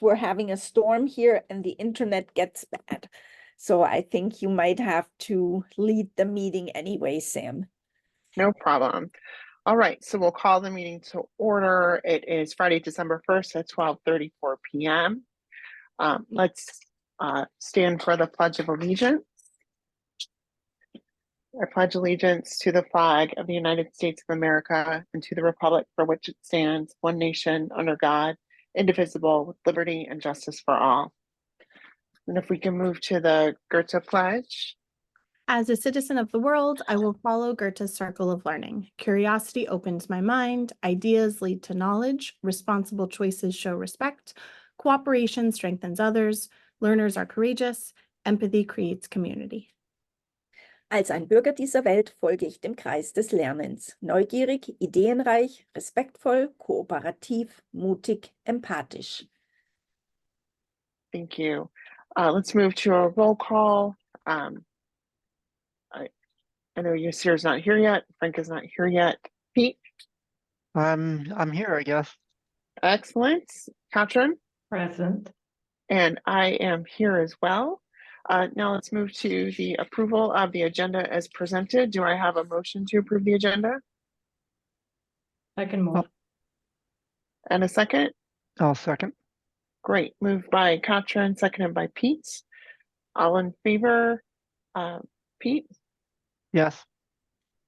we're having a storm here and the internet gets bad. So I think you might have to lead the meeting anyway, Sam. No problem. All right, so we'll call the meeting to order. It is Friday, December 1st at 12:34 p.m. Let's stand for the Pledge of Allegiance. I pledge allegiance to the flag of the United States of America and to the republic for which it stands, one nation, under God, indivisible, with liberty and justice for all. And if we can move to the Goethe Pledge. As a citizen of the world, I will follow Goethe's circle of learning. Curiosity opens my mind, ideas lead to knowledge, responsible choices show respect, cooperation strengthens others, learners are courageous, empathy creates community. Als ein Bürger dieser Welt folge ich dem Kreis des Lernens. Neugierig, ideenreich, respektvoll, kooperativ, mutig, empathisch. Thank you. Let's move to a roll call. I know Yasir's not here yet. Frank is not here yet. Pete? I'm here, I guess. Excellent. Katrin? Present. And I am here as well. Now let's move to the approval of the agenda as presented. Do I have a motion to approve the agenda? I can move. And a second? I'll second. Great. Moved by Katrin, seconded by Pete. All in favor? Pete? Yes.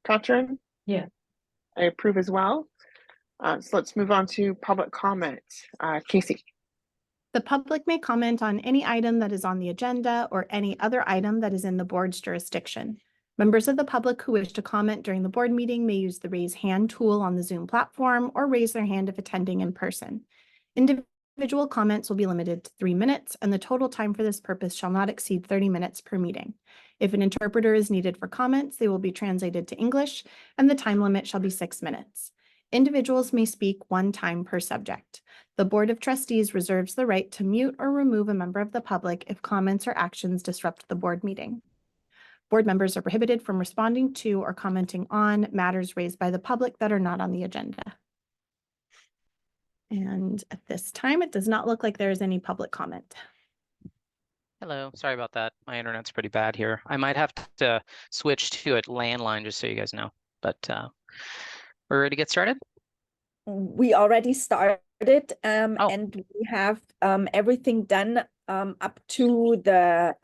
Katrin? Yeah. I approve as well. So let's move on to public comment. Casey? The public may comment on any item that is on the agenda or any other item that is in the board's jurisdiction. Members of the public who wish to comment during the board meeting may use the raise hand tool on the Zoom platform or raise their hand if attending in person. Individual comments will be limited to 3 minutes, and the total time for this purpose shall not exceed 30 minutes per meeting. If an interpreter is needed for comments, they will be translated to English, and the time limit shall be 6 minutes. Individuals may speak 1 time per subject. The Board of Trustees reserves the right to mute or remove a member of the public if comments or actions disrupt the board meeting. Board members are prohibited from responding to or commenting on matters raised by the public that are not on the agenda. And at this time, it does not look like there is any public comment. Hello, sorry about that. My internet's pretty bad here. I might have to switch to a landline just so you guys know, but we're ready to get started? We already started and we have everything done up to the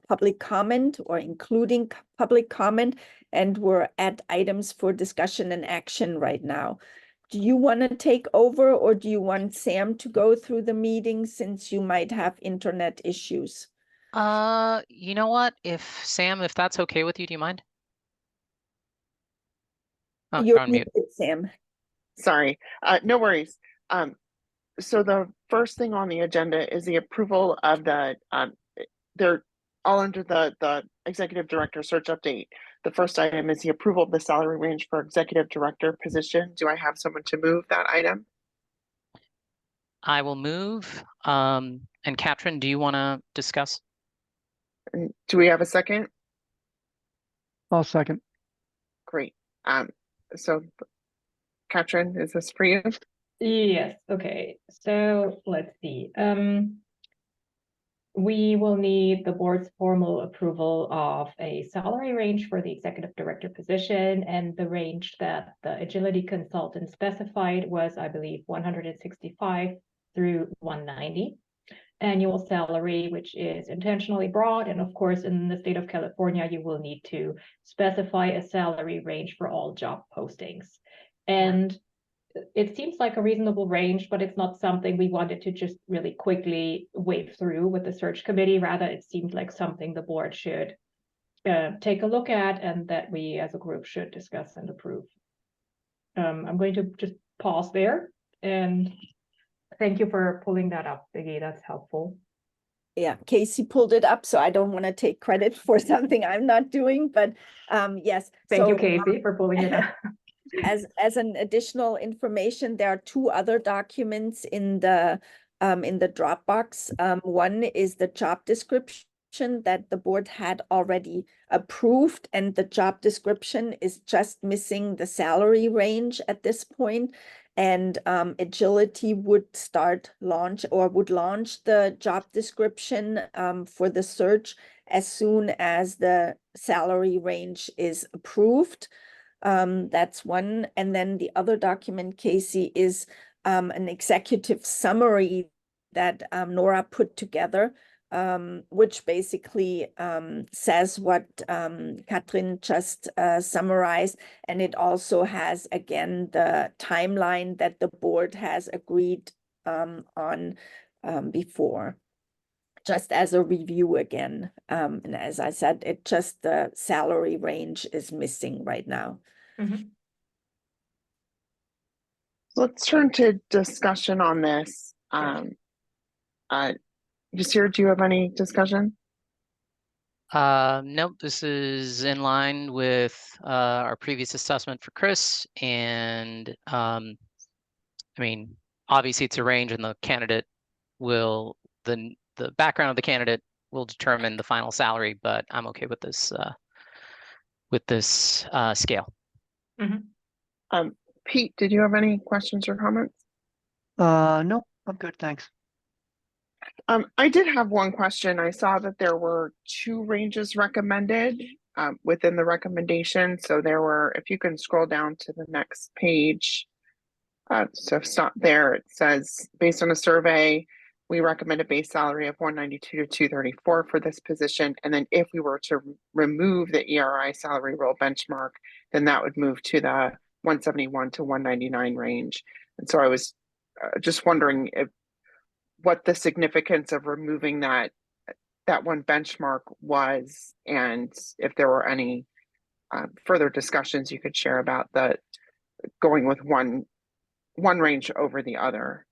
public comment or including public comment, and we're at items for discussion and action right now. Do you want to take over, or do you want Sam to go through the meeting since you might have internet issues? You know what? Sam, if that's okay with you, do you mind? Oh, You're on mute. muted, Sam. Sorry, no worries. So the first thing on the agenda is the approval of the, they're all under the executive director search update. The first item is the approval of the salary range for executive director position. Do I have someone to move that item? I will move. And Katrin, do you want to discuss? And do we have a second? I'll second. Great. So Katrin, is this for you? Yes. Okay. So let's see. We will need the board's formal approval of a salary range for the executive director position, and the range that the agility consultant specified was, I believe, 165 through 190 annual salary, which is intentionally broad. And of course, in the state of California, you will need to specify a salary range for all job postings. And it seems like a reasonable range, but it's not something we wanted to just really quickly wave through with the search committee. Rather, it seemed like something the board should take a look at and that we as a group should discuss and approve. I'm going to just pause there, and thank you for pulling that up, Biggie. That's helpful. Yeah, Casey pulled it up, so I don't want to take credit for something I'm not doing, but yes. Thank you, Casey, for pulling it up. As an additional information, there are 2 other documents in the Dropbox. One is the job description that the board had already approved, and the job description is just missing the salary range at this point. And Agility would would launch the job description for the search as soon as the salary range is approved. That's one. And then the other document, Casey, is an executive summary that Nora put together, which basically says what Katrin just summarized. And it also has, again, the timeline that the board has agreed on before, just as a review again. And as I said, it just the salary range is missing right now. Let's turn to discussion on this. Yasir, do you have any discussion? Nope, this is in line with our previous assessment for Chris, and I mean, obviously it's a range, and the candidate will the background of the candidate will determine the final salary, but I'm okay with this scale. Pete, did you have any questions or comments? No, I'm good, thanks. I did have one question. I saw that there were 2 ranges recommended within the recommendation. So there were, if you can scroll down to the next page. So if it's not there, it says, based on a survey, we recommend a base salary of 192 to 234 for this position. And then if we were to remove the ERI salary role benchmark, then that would move to the 171 to 199 range. And so I was just wondering what the significance of removing that one benchmark was, and if there were any further discussions you could share about the going with one range over the other.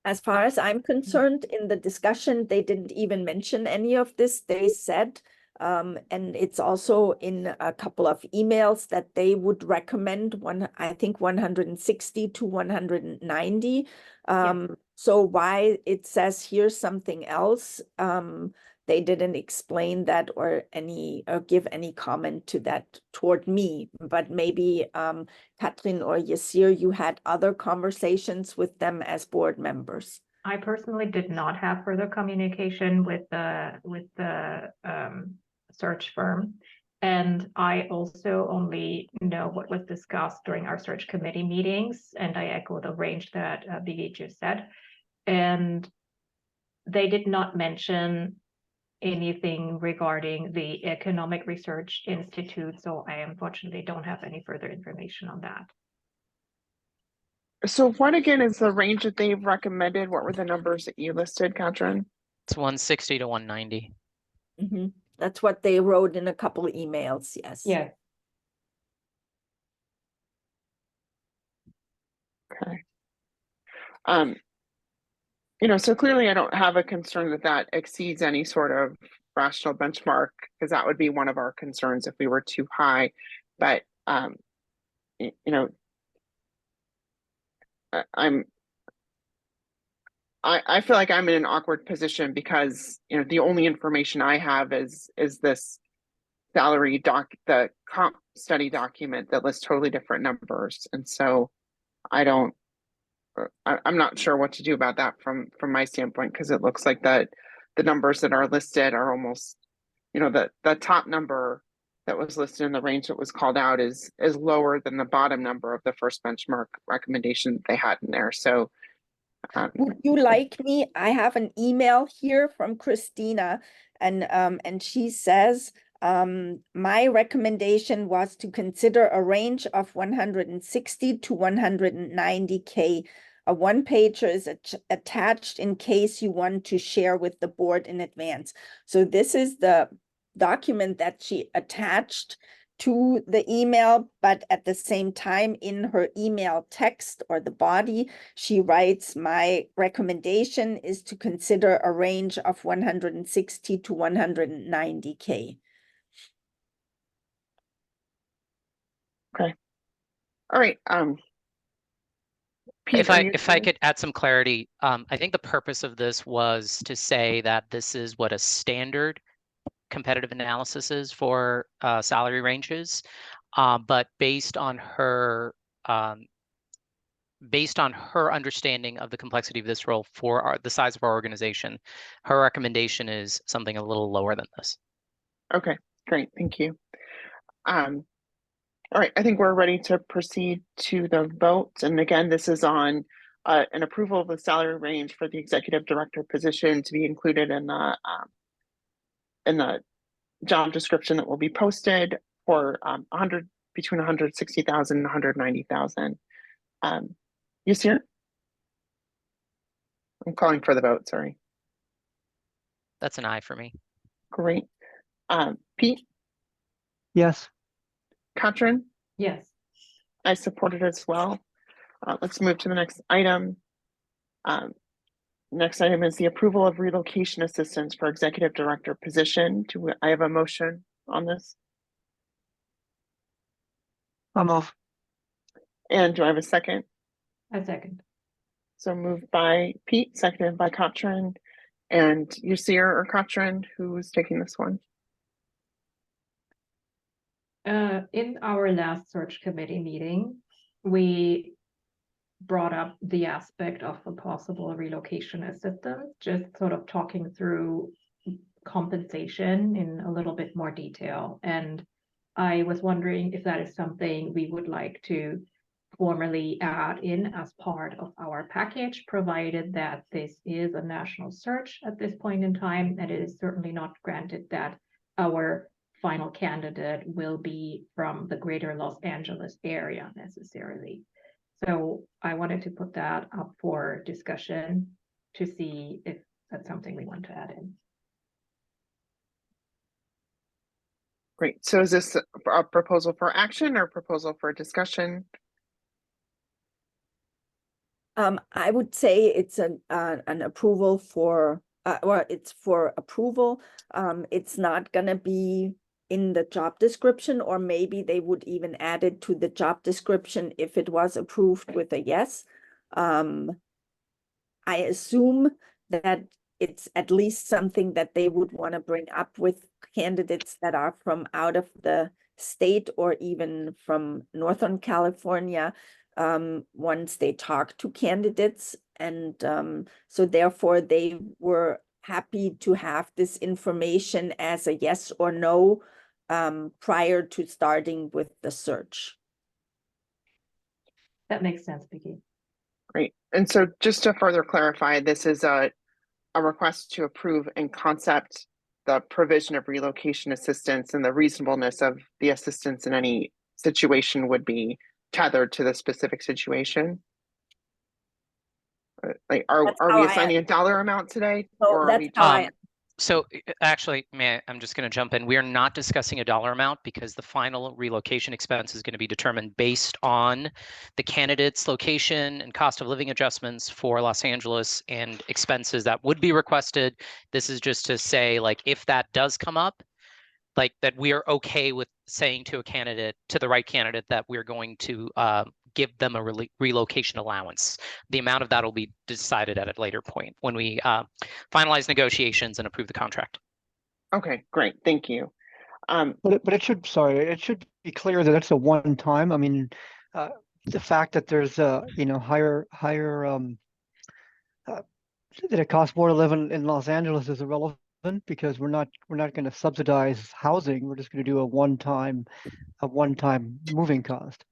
As far as I'm concerned, in the discussion, they didn't even mention any of this. They said, and it's also in a couple of emails, that they would recommend I think 160 to 190. So why it says here something else, they didn't explain that or give any comment to that toward me. But maybe Katrin or Yasir, you had other conversations with them as board members. I personally did not have further communication with the search firm, and I also only know what was discussed during our search committee meetings, and I echo the range that Biggie just said. And they did not mention anything regarding the Economic Research Institute, so I unfortunately don't have any further information on that. So what again is the range that they've recommended? What were the numbers that you listed, Katrin? It's 160 to 190. That's what they wrote in a couple of emails, yes. Yeah. Okay. So clearly I don't have a concern that exceeds any sort of rational benchmark, because that would be one of our concerns if we were too high. But I feel like I'm in an awkward position because the only information I have is this salary the comp study document that lists totally different numbers, and so I'm not sure what to do about that from my standpoint, because it looks like that the numbers that are listed are almost, the top number that was listed in the range that was called out is lower than the bottom number of the first benchmark recommendation that they had in there. So would you like me? I have an email here from Christina, and she says, my recommendation was to consider a range of 160 to 190K. A one-pager is attached in case you want to share with the board in advance. So this is the document that she attached to the email, but at the same time in her email text or the body, she writes, my recommendation is to consider a range of 160 to 190K. Okay. All right. Pete, If I could add some clarity, I think the purpose of this was to say that this is what a standard competitive analysis is for salary ranges, but based on her based on her understanding of the complexity of this role for the size of our organization, her recommendation is something a little lower than this. Okay, great, thank you. All right, I think we're ready to proceed to the vote. And again, this is on an approval of the salary range for the executive director position to be included in the job description that will be posted for between 160,000 and 190,000. Yusir? I'm calling for the vote, sorry. That's an aye for me. Great. Pete? Yes. Katrin? Yes. I support it as well. Let's move to the next item. Next item is the approval of relocation assistance for executive director position. I have a motion on this? I'll move. And do I have a second? A second. So moved by Pete, seconded by Katrin. And Yusir or Katrin, who's taking this one? In our last search committee meeting, we brought up the aspect of a possible relocation assistance, just sort of talking through compensation in a little bit more detail. And I was wondering if that is something we would like to formally add in as part of our package, provided that this is a national search at this point in time, and it is certainly not granted that our final candidate will be from the greater Los Angeles area necessarily. So I wanted to put that up for discussion to see if that's something we want to add in. Great. So is this a proposal for action or proposal for discussion? I would say it's an approval for, or it's for approval. It's not gonna be in the job description, or maybe they would even add it to the job description if it was approved with a yes. I assume that it's at least something that they would want to bring up with candidates that are from out of the state or even from Northern California, once they talk to candidates. And so therefore they were happy to have this information as a yes or no prior to starting with the search. That makes sense, Vicki. Great. And so just to further clarify, this is a request to approve in concept the provision of relocation assistance, and the reasonableness of the assistance in any situation would be tethered to the specific situation. Like, are we assigning a dollar amount today? So or are that's we how I So actually, I'm just going to jump in. We are not discussing a dollar amount because the final relocation expense is going to be determined based on the candidate's location and cost of living adjustments for Los Angeles and expenses that would be requested. This is just to say, like, if that does come up, like that we are okay with saying to a candidate, to the right candidate, that we're going to give them a relocation allowance. The amount of that will be decided at a later point when we finalize negotiations and approve the contract. Okay, great, thank you. But it should, sorry, it should be clear that that's a one time. I mean, the fact that there's higher that it costs more to live in Los Angeles is irrelevant, because we're not going to subsidize housing. We're just going to do a one time moving cost.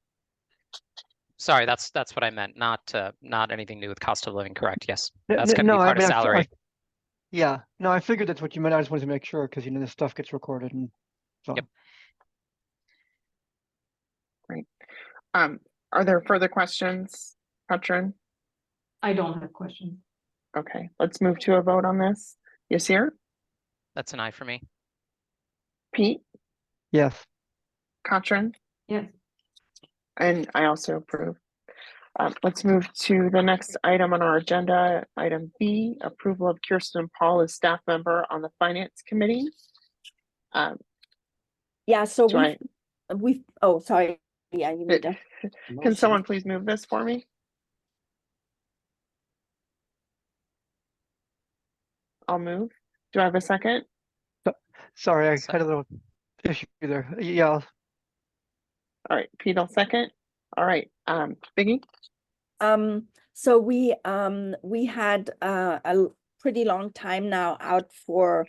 Sorry, that's what I meant. Not anything to do with cost of living. Correct? Yes, that's going to No, be part of I salary. Yeah, no, I figured that's what you meant. I just wanted to make sure, because this stuff gets recorded and so. Yep. Great. Are there further questions, Katrin? I don't have questions. Okay, let's move to a vote on this. Yusir? That's an aye for me. Pete? Yes. Katrin? Yes. And I also approve. Let's move to the next item on our agenda, item B, approval of Kirsten Paul as staff member on the Finance Committee. Yeah, so Do we've, oh, sorry. Yeah, you need to. Can someone please move this for me? I'll move. Do I have a second? Sorry, I So- had a little issue there. Yeah, All right, Pete, I'll second. All right, Biggie? So we had pretty long time now out for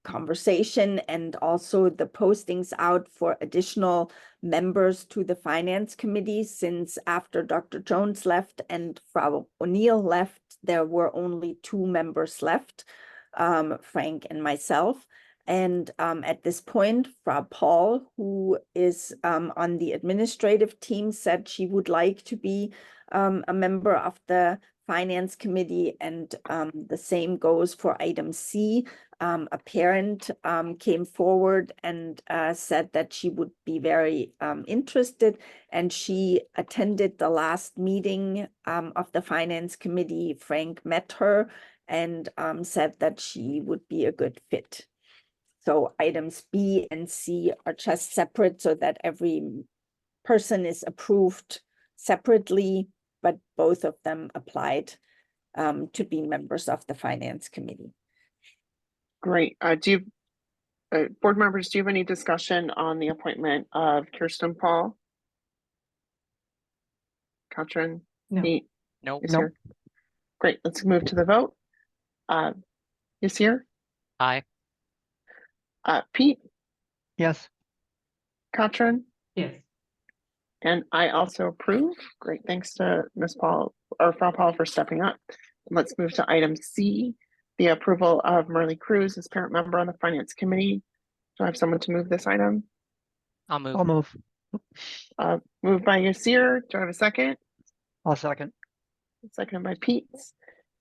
conversation, and also the postings out for additional members to the finance committee, since after Dr. Jones left and Frau O'Neill left, there were only 2 members left, Frank and myself. And at this point, Frau Paul, who is on the administrative team, said she would like to be a member of the finance committee, and the same goes for item C. A parent came forward and said that she would be very interested, and she attended the last meeting of the finance committee. Frank met her and said that she would be a good fit. So items B and C are just separate so that every person is approved separately, but both of them applied to be members of the finance committee. Great. Board members, do you have any discussion on the appointment of Kirsten Paul? Katrin? No. Pete? Nope. Yasir? Great, let's move to the vote. Yasir? Aye. Pete? Yes. Katrin? Yes. And I also approve. Great, thanks to Ms. Paul or Frau Paul for stepping up. Let's move to item C, the approval of Merle Cruz as parent member on the finance committee. Do I have someone to move this item? I'll move. I'll move. Moved by Yasir. Do I have a second? I'll second. Seconded by Pete.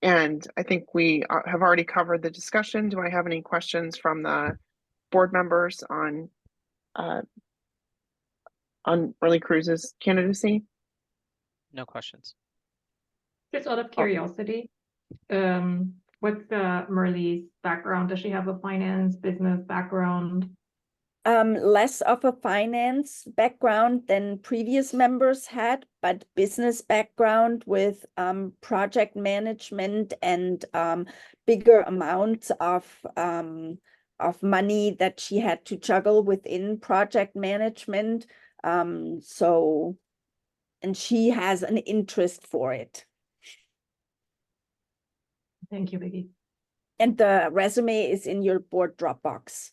And I think we have already covered the discussion. Do I have any questions from the board members on Merle Cruz's candidacy? No questions. Just out of curiosity, what's Merle's background? Does she have a finance business background? Less of a finance background than previous members had, but business background with project management and bigger amounts of money that she had to juggle within project management. And she has an interest for it. Thank you, Biggie. And the resume is in your board Dropbox.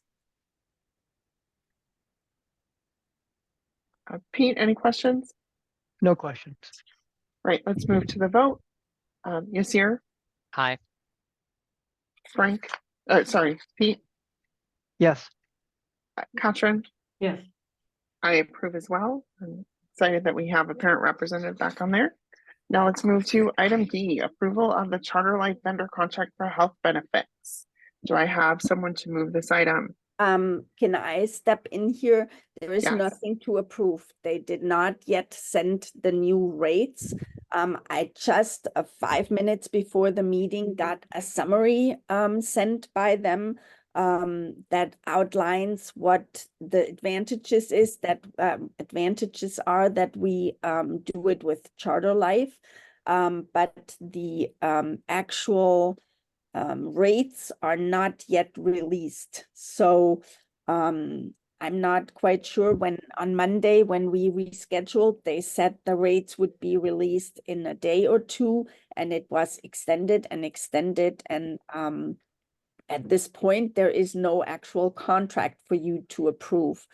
Pete, any questions? No questions. Right, let's move to the vote. Yasir, Aye. Frank, sorry, Pete, Yes. Katrin, Yes. I approve as well. I'm excited that we have a parent representative back on there. Now let's move to item D, approval of the Charter Life vendor contract for health benefits. Do I have someone to move this item? Can I step in here? There is Yes. nothing to approve. They did not yet send the new rates. I just 5 minutes before the meeting got a summary sent by them that outlines what the advantages are that we do it with Charter Life, but the actual rates are not yet released. So I'm not quite sure when on Monday, when we rescheduled, they said the rates would be released in a day or 2, and it was extended and extended. And at this point, there is no actual contract for you to approve.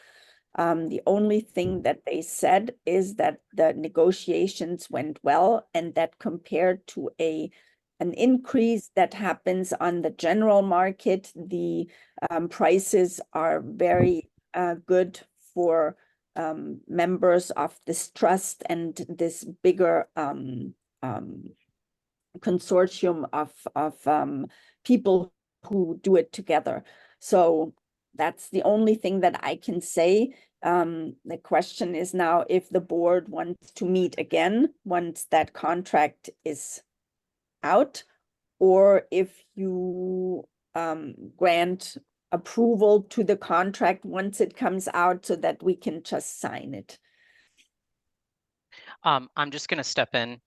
The only thing that they said is that the negotiations went well, and that compared to an increase that happens on the general market, the prices are very good for members of this trust and this bigger consortium of people who do it together. So that's the only thing that I can say. The question is now if the board wants to meet again once that contract is out, or if you grant approval to the contract once it comes out so that we can just sign it. I'm just going to step in.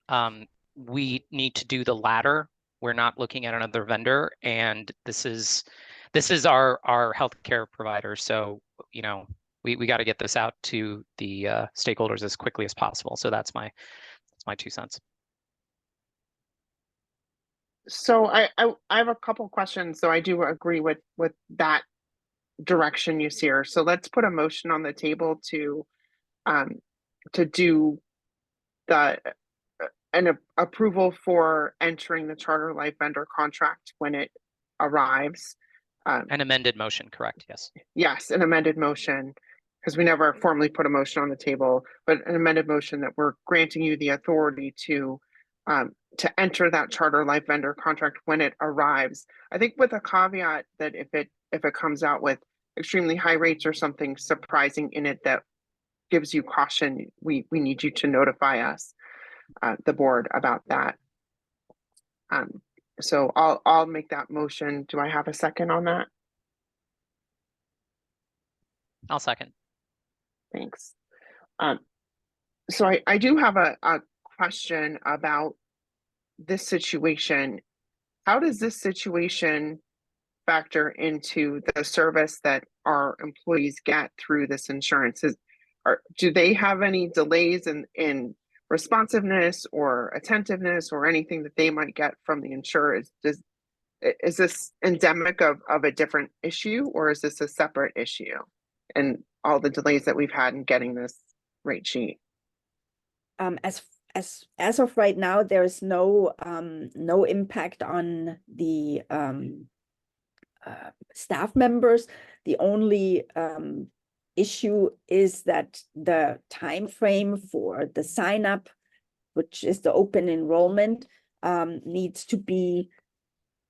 We need to do the latter. We're not looking at another vendor, and this is our healthcare provider. So, you know, we got to get this out to the stakeholders as quickly as possible. So that's my 2 cents. So I have a couple questions. So I do agree with that direction you see here. So let's put a motion on the table to do the an approval for entering the Charter Life vendor contract when it arrives. An amended motion, correct? Yes. Yes, an amended motion, because we never formally put a motion on the table, but an amended motion that we're granting you the authority to enter that Charter Life vendor contract when it arrives. I think with a caveat that if it comes out with extremely high rates or something surprising in it that gives you caution, we need you to notify us, the board, about that. So I'll make that motion. Do I have a second on that? I'll second. Thanks. So I do have a question about this situation. How does this situation factor into the service that our employees get through this insurance? Do they have any delays in responsiveness or attentiveness or anything that they might get from the insurers? Is this endemic of a different issue, or is this a separate issue? And all the delays that we've had in getting this rate sheet? As of right now, there is no impact on the staff members. The only issue is that the time frame for the sign up, which is the open enrollment, needs to be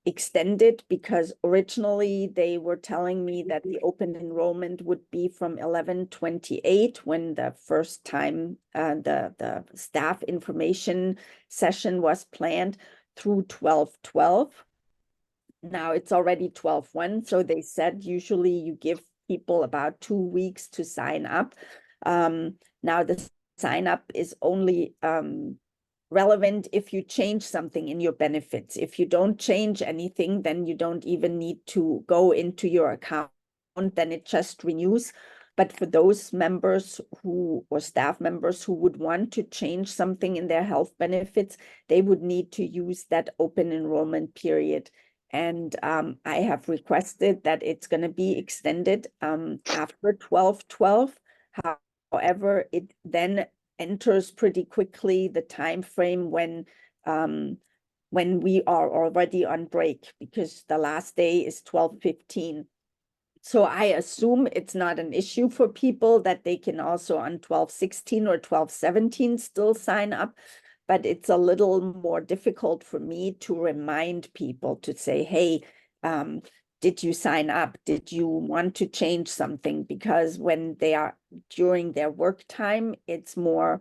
extended, because originally they were telling me that the open enrollment would be from 11/28 when the first time the staff information session was planned, through 12/12. Now it's already 12/1, so they said usually you give people about 2 weeks to sign up. Now the sign up is only relevant if you change something in your benefits. If you don't change anything, then you don't even need to go into your account, then it just renews. But for those members or staff members who would want to change something in their health benefits, they would need to use that open enrollment period. And I have requested that it's going to be extended after 12/12. However, it then enters pretty quickly the time frame when we are already on break, because the last day is 12/15. So I assume it's not an issue for people, that they can also on 12/16 or 12/17 still sign up. But it's a little more difficult for me to remind people to say, hey, did you sign up? Did you want to change something? Because when they are during their work time, it's more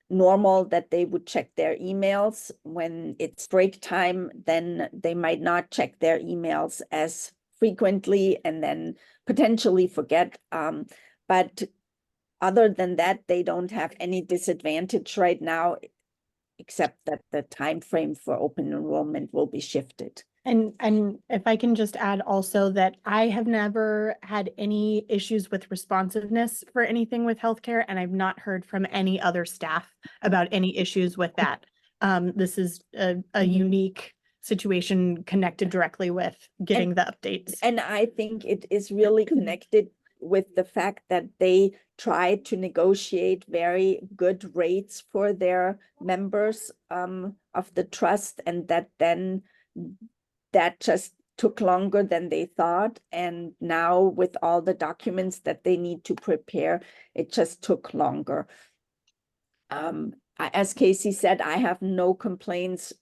normal that they would check their emails. When it's break time, then they might not check their emails as frequently and then potentially forget. But other than that, they don't have any disadvantage right now, except that the time frame for open enrollment will be shifted. And if I can just add also that I have never had any issues with responsiveness for anything with healthcare, and I've not heard from any other staff about any issues with that. This is a unique situation connected directly with getting the updates. And I think it is really connected with the fact that they try to negotiate very good rates for their members of the trust, and that just took longer than they thought. And now with all the documents that they need to prepare, it just took longer. As Casey said, I have no complaints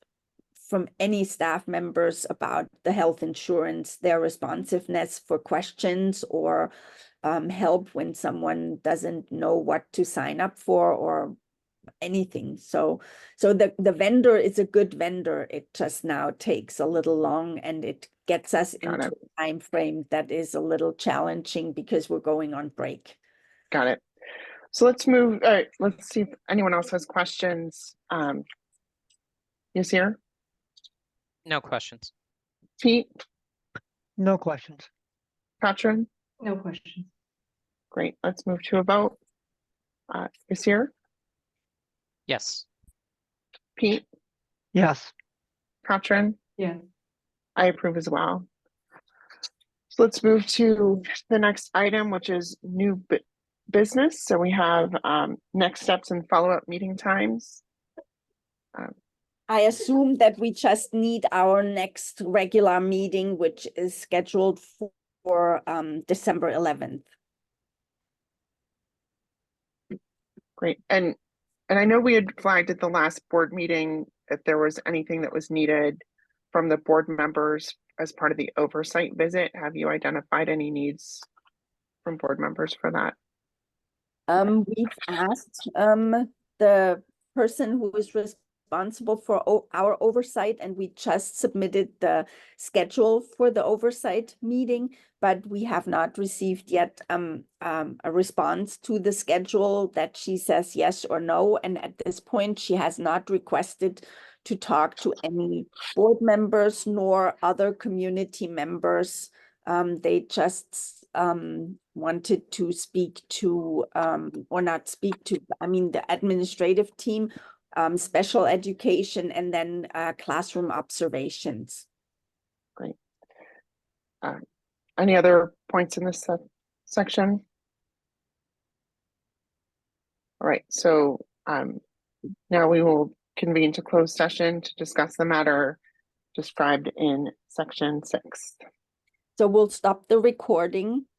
from any staff members about the health insurance, their responsiveness for questions or help when someone doesn't know what to sign up for or anything. So the vendor is a good vendor. It just now takes a little long, and it gets us into a time frame that is a little challenging because we're going on break. Got it. So let's move. All right, let's see if anyone else has questions. Yasir? No questions. Pete? No questions. Katrin? No questions. Great, let's move to a vote. Yasir, Yes. Pete, Yes, Katrin, Yes. I approve as well. So let's move to the next item, which is new business. So we have next steps and follow-up meeting times. I assume that we just need our next regular meeting, which is scheduled for December 11th. Great, and I know we had flagged at the last board meeting if there was anything that was needed from the board members as part of the oversight visit. Have you identified any needs from board members for that? We've asked the person who is responsible for our oversight, and we just submitted the schedule for the oversight meeting, but we have not received yet a response to the schedule that she says yes or no. And at this point, she has not requested to talk to any board members nor other community members. They just wanted to speak to, or not speak to, I mean, the administrative team, special education, and then classroom observations. Great. Any other points in this section? All right, so now we will convene to closed session to discuss the matter described in section 6. So we'll stop the recording